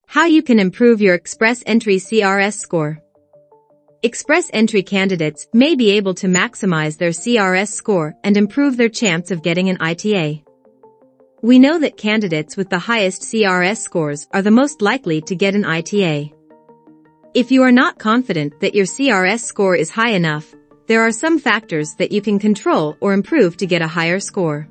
How you can improve your Express Entry CRS score. Express Entry candidates may be able to maximize their CRS score and improve their chance of getting an ITA. We know that candidates with the highest CRS scores are the most likely to get an ITA. If you are not confident that your CRS score is high enough, there are some factors that you can control or improve to get a higher score.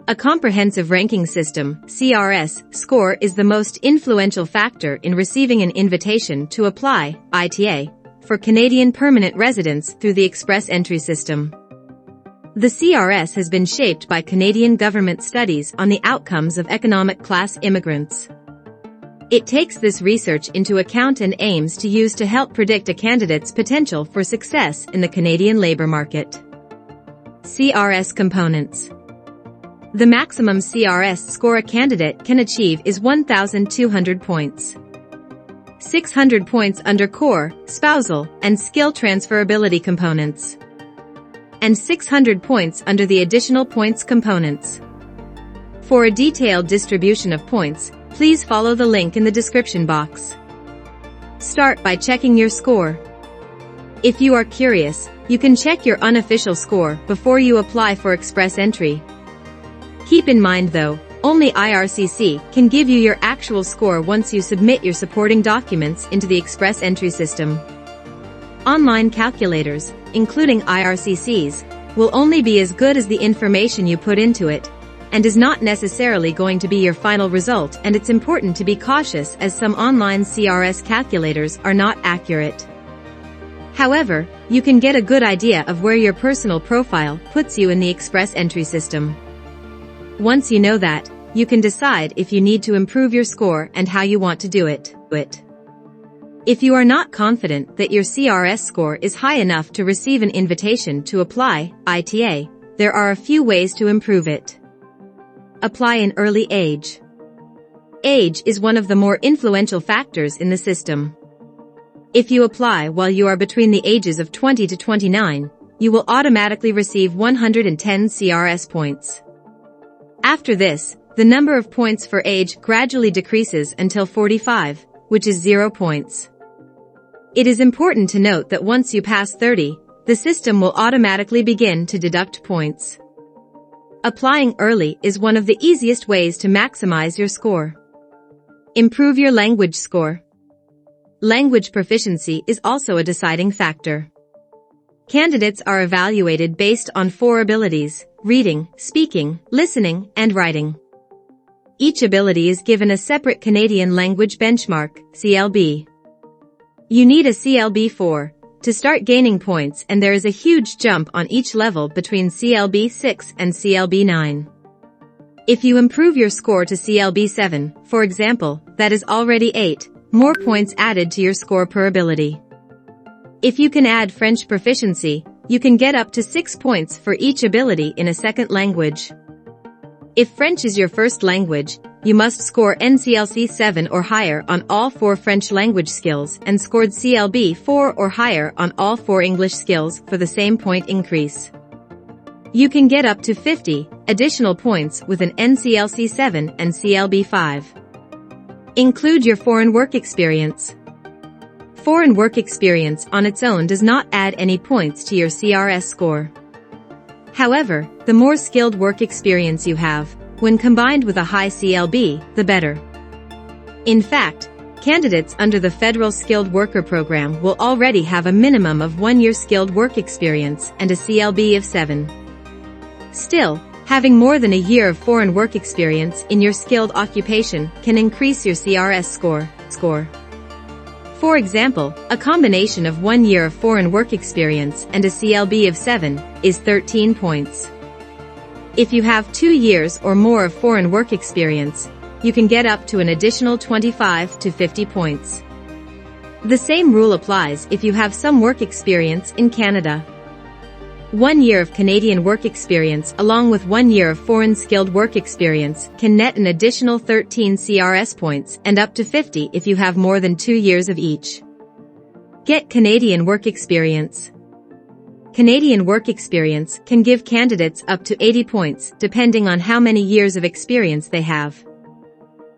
A comprehensive ranking system, CRS score, is the most influential factor in receiving an invitation to apply, ITA, for Canadian permanent residents through the Express Entry system. The CRS has been shaped by Canadian government studies on the outcomes of economic class immigrants. It takes this research into account and aims to use to help predict a candidate's potential for success in the Canadian labor market. CRS Components. The maximum CRS score a candidate can achieve is 1,200 points. 600 points under core, spousal, and skill transferability components. And 600 points under the additional points components. For a detailed distribution of points, please follow the link in the description box. Start by checking your score. If you are curious, you can check your unofficial score before you apply for Express Entry. Keep in mind though, only IRCC can give you your actual score once you submit your supporting documents into the Express Entry system. Online calculators, including IRCC's, will only be as good as the information you put into it, and is not necessarily going to be your final result, and it's important to be cautious as some online CRS calculators are not accurate. However, you can get a good idea of where your personal profile puts you in the Express Entry system. Once you know that, you can decide if you need to improve your score and how you want to do it. If you are not confident that your CRS score is high enough to receive an invitation to apply, ITA, there are a few ways to improve it. Apply in early age. Age is one of the more influential factors in the system. If you apply while you are between the ages of 20 to 29, you will automatically receive 110 CRS points. After this, the number of points for age gradually decreases until 45, which is 0 points. It is important to note that once you pass 30, the system will automatically begin to deduct points. Applying early is one of the easiest ways to maximize your score. Improve your language score. Language proficiency is also a deciding factor. Candidates are evaluated based on 4 abilities: reading, speaking, listening, and writing. Each ability is given a separate Canadian language benchmark, CLB. You need a CLB 4 to start gaining points, and there is a huge jump on each level between CLB 6 and CLB 9. If you improve your score to CLB 7, for example, that is already 8 more points added to your score per ability. If you can add French proficiency, you can get up to 6 points for each ability in a second language. If French is your first language, you must score NCLC 7 or higher on all 4 French language skills and scored CLB 4 or higher on all 4 English skills for the same point increase. You can get up to 50 additional points with an NCLC 7 and CLB 5. Include your foreign work experience. Foreign work experience on its own does not add any points to your CRS score. However, the more skilled work experience you have, when combined with a high CLB, the better. In fact, candidates under the Federal Skilled Worker Program will already have a minimum of 1 year skilled work experience and a CLB of 7. Still, having more than a year of foreign work experience in your skilled occupation can increase your CRS score. For example, a combination of 1 year of foreign work experience and a CLB of 7 is 13 points. If you have 2 years or more of foreign work experience, you can get up to an additional 25 to 50 points. The same rule applies if you have some work experience in Canada. 1 year of Canadian work experience along with 1 year of foreign skilled work experience can net an additional 13 CRS points and up to 50 if you have more than 2 years of each. Get Canadian work experience. Canadian work experience can give candidates up to 80 points depending on how many years of experience they have.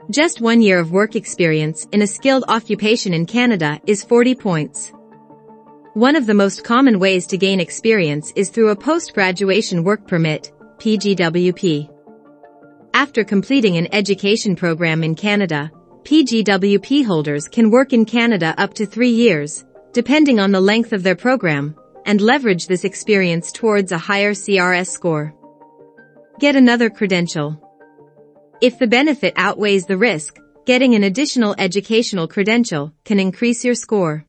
Just 1 year of work experience in a skilled occupation in Canada is 40 points. One of the most common ways to gain experience is through a post-graduation work permit, PGWP. After completing an education program in Canada, PGWP holders can work in Canada up to 3 years, depending on the length of their program, and leverage this experience towards a higher CRS score. Get another credential. If the benefit outweighs the risk, getting an additional educational credential can increase your score.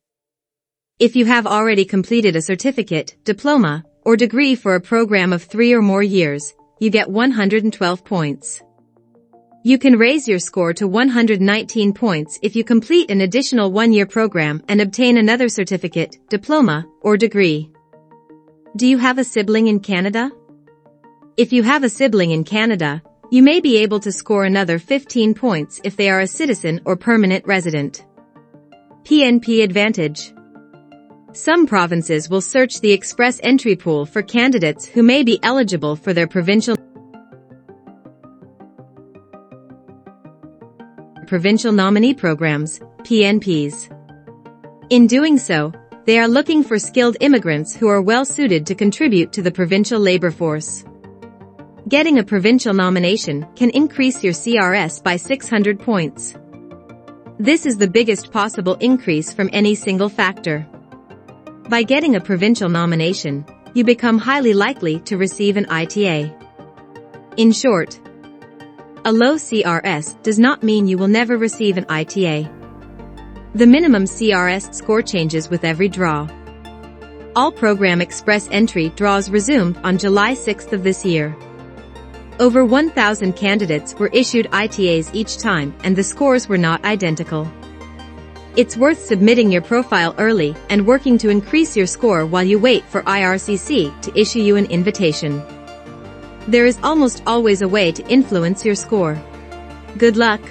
If you have already completed a certificate, diploma, or degree for a program of 3 or more years, you get 112 points. You can raise your score to 119 points if you complete an additional 1-year program and obtain another certificate, diploma, or degree. Do you have a sibling in Canada? If you have a sibling in Canada, you may be able to score another 15 points if they are a citizen or permanent resident. PNP advantage. Some provinces will search the Express Entry pool for candidates who may be eligible for their provincial nominee programs, PNPs. In doing so, they are looking for skilled immigrants who are well suited to contribute to the provincial labor force. Getting a provincial nomination can increase your CRS by 600 points. This is the biggest possible increase from any single factor. By getting a provincial nomination, you become highly likely to receive an ITA. In short, a low CRS does not mean you will never receive an ITA. The minimum CRS score changes with every draw. All program Express Entry draws resumed on July 6th of this year. Over 1,000 candidates were issued ITAs each time and the scores were not identical. It's worth submitting your profile early and working to increase your score while you wait for IRCC to issue you an invitation. There is almost always a way to influence your score. Good luck!